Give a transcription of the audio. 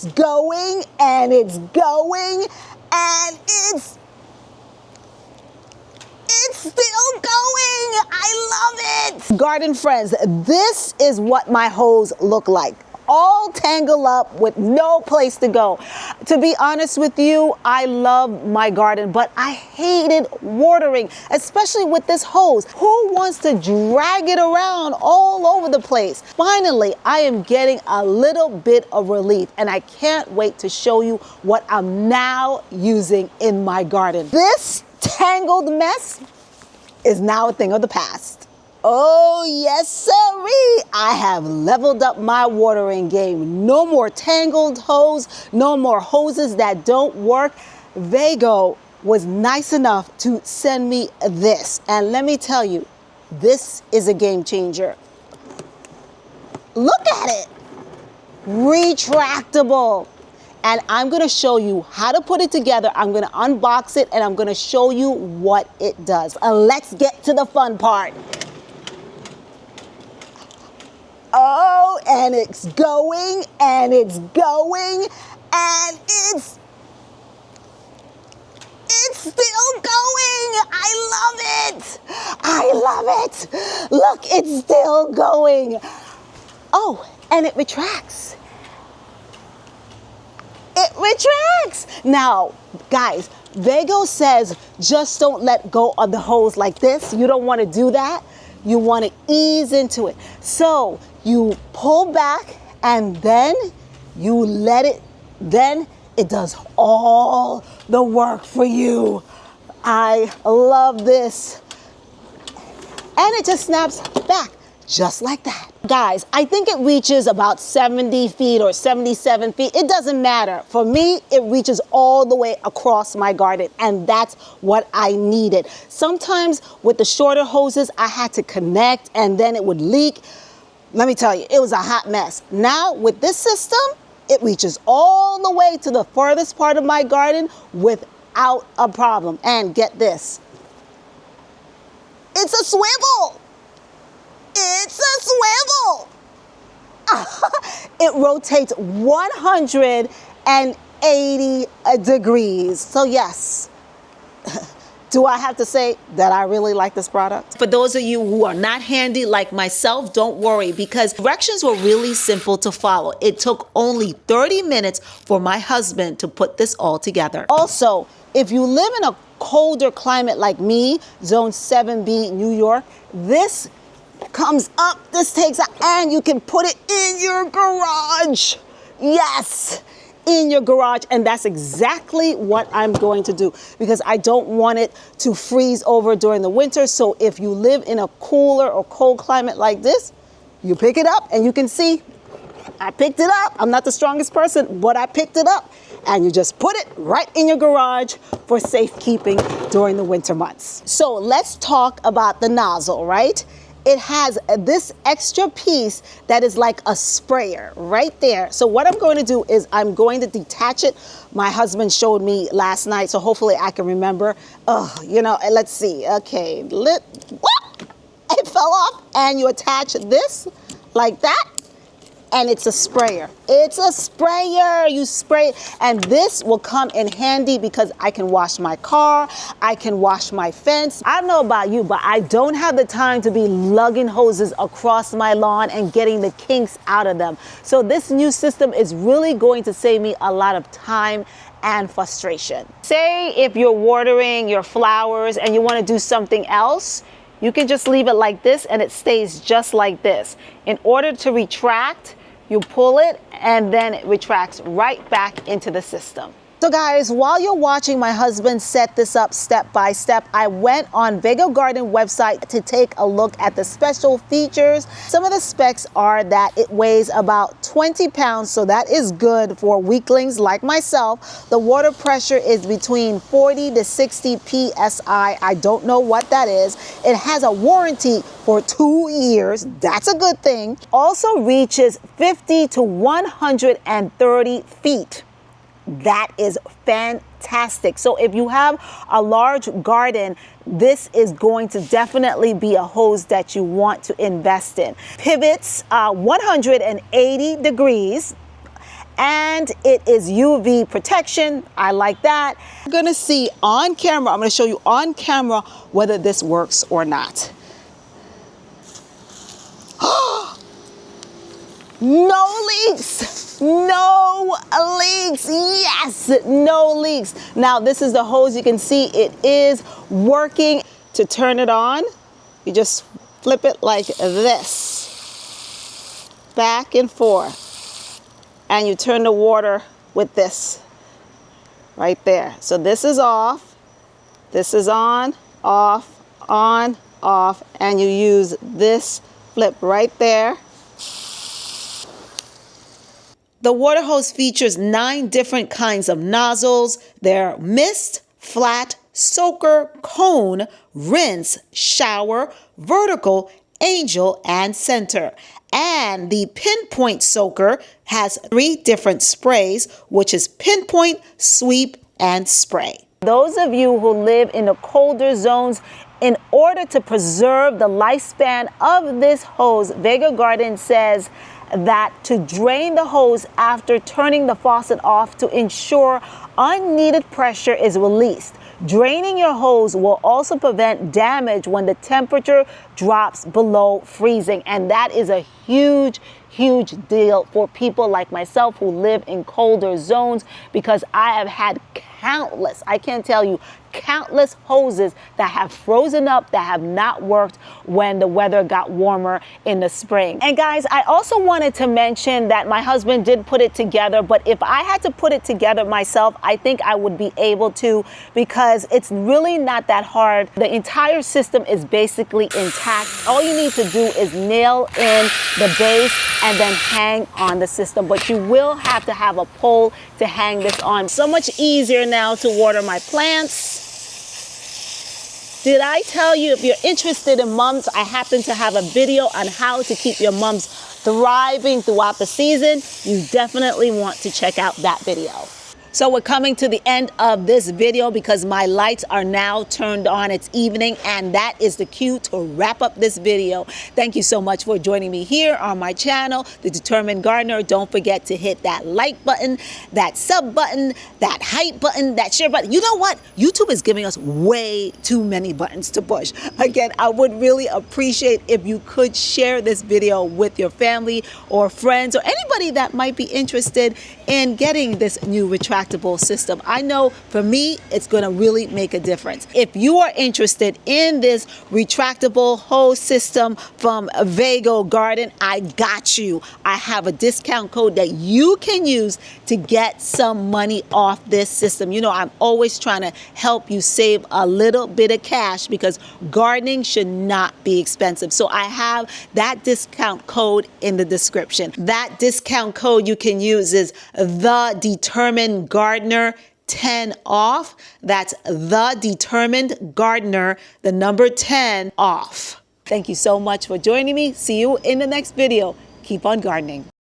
it's going, and it's going, and it's still going. I love it. Garden friends, this is what my hose look like. All tangled up with no place to go. To be honest with you, I love my garden, but I hated watering, especially with this hose. Who wants to drag it around all over the place? Finally, I am getting a little bit of relief, and I can't wait to show you what I'm now using in my garden. This tangled mess is now a thing of the past. Oh, yes, sirree. I have leveled up my watering game. No more tangled hose, no more hoses that don't work. Vego was nice enough to send me this. And let me tell you, this is a game changer. Look at it. Retractable. And I'm gonna show you how to put it together. I'm gonna unbox it and I'm gonna show you what it does. Let's get to the fun part. Oh, and it's going, and it's going, and it's still going. I love it. I love it. Look, it's still going. Oh, and it retracts. It retracts. Now, guys, Vego says just don't let go of the hose like this. You don't want to do that. You want to ease into it. So you pull back and then you let it, then it does all the work for you. I love this. And it just snaps back just like that. Guys, I think it reaches about 70 feet or 77 feet. It doesn't matter. For me, it reaches all the way across my garden, and that's what I needed. Sometimes with the shorter hoses, I had to connect and then it would leak. Let me tell you, it was a hot mess. Now with this system, it reaches all the way to the furthest part of my garden without a problem. And get this, it's a swivel. It's a swivel. It rotates 180 degrees. So yes, do I have to say that I really like this product? For those of you who are not handy like myself, don't worry, because directions were really simple to follow. It took only 30 minutes for my husband to put this all together. Also, if you live in a colder climate like me, zone 7B, New York, this comes up, this takes out, and you can put it in your garage. Yes, in your garage. And that's exactly what I'm going to do, because I don't want it to freeze over during the winter. So if you live in a cooler or cold climate like this, you pick it up, and you can see I picked it up. I'm not the strongest person, but I picked it up, and you just put it right in your garage for safekeeping during the winter months. So let's talk about the nozzle, right? It has this extra piece that is like a sprayer right there. So what I'm going to do is I'm going to detach it. My husband showed me last night, so hopefully I can remember. You know, let's see. Okay, it fell off, and you attach this like that, and it's a sprayer. It's a sprayer. You spray it, and this will come in handy because I can wash my car, I can wash my fence. I don't know about you, but I don't have the time to be lugging hoses across my lawn and getting the kinks out of them. So this new system is really going to save me a lot of time and frustration. Say if you're watering your flowers and you want to do something else, you can just leave it like this and it stays just like this. In order to retract, you pull it and then it retracts right back into the system. So guys, while you're watching my husband set this up step by step, I went on Vego Garden website to take a look at the special features. Some of the specs are that it weighs about 20 pounds, so that is good for weaklings like myself. The water pressure is between 40 to 60 PSI. I don't know what that is. It has a warranty for 2 years. That's a good thing. Also reaches 50 to 130 feet. That is fantastic. So if you have a large garden, this is going to definitely be a hose that you want to invest in. Pivots 180 degrees, and it is UV protection. I like that. We're gonna see on camera, I'm gonna show you on camera whether this works or not. No leaks, no leaks, yes, no leaks. Now this is the hose, you can see it is working. To turn it on, you just flip it like this, back and forth, and you turn the water with this right there. So this is off, this is on, off, and you use this flip right there. The water hose features 9 different kinds of nozzles. They're mist, flat, soaker, cone, rinse, shower, vertical, angel, and center. And the Pinpoint soaker has 3 different sprays, which is Pinpoint, sweep, and spray. Those of you who live in the colder zones, in order to preserve the lifespan of this hose, Vego Garden says that to drain the hose after turning the faucet off to ensure unneeded pressure is released. Draining your hose will also prevent damage when the temperature drops below freezing, and that is a huge deal for people like myself who live in colder zones, because I have had countless, I can't tell you, countless hoses that have frozen up, that have not worked when the weather got warmer in the spring. And guys, I also wanted to mention that my husband did put it together, but if I had to put it together myself, I think I would be able to, because it's really not that hard. The entire system is basically intact. All you need to do is nail in the base and then hang on the system, but you will have to have a pole to hang this on. So much easier now to water my plants. Did I tell you, if you're interested in mums, I happen to have a video on how to keep your mums thriving throughout the season. You definitely want to check out that video. So we're coming to the end of this video because my lights are now turned on. It's evening, and that is the cue to wrap up this video. Thank you so much for joining me here on my channel, The Determined Gardener. Don't forget to hit that like button, that sub button, that hype button, that share button. You know what? YouTube is giving us way too many buttons to push. Again, I would really appreciate if you could share this video with your family or friends or anybody that might be interested in getting this new retractable system. I know for me, it's going to really make a difference. If you are interested in this retractable hose system from Vego Garden, I got you. I have a discount code that you can use to get some money off this system. You know, I'm always trying to help you save a little bit of cash because gardening should not be expensive. So I have that discount code in the description. That discount code you can use is The Determined Gardener 10 off. That's The Determined Gardener, the number 10 off. Thank you so much for joining me. See you in the next video. Keep on gardening.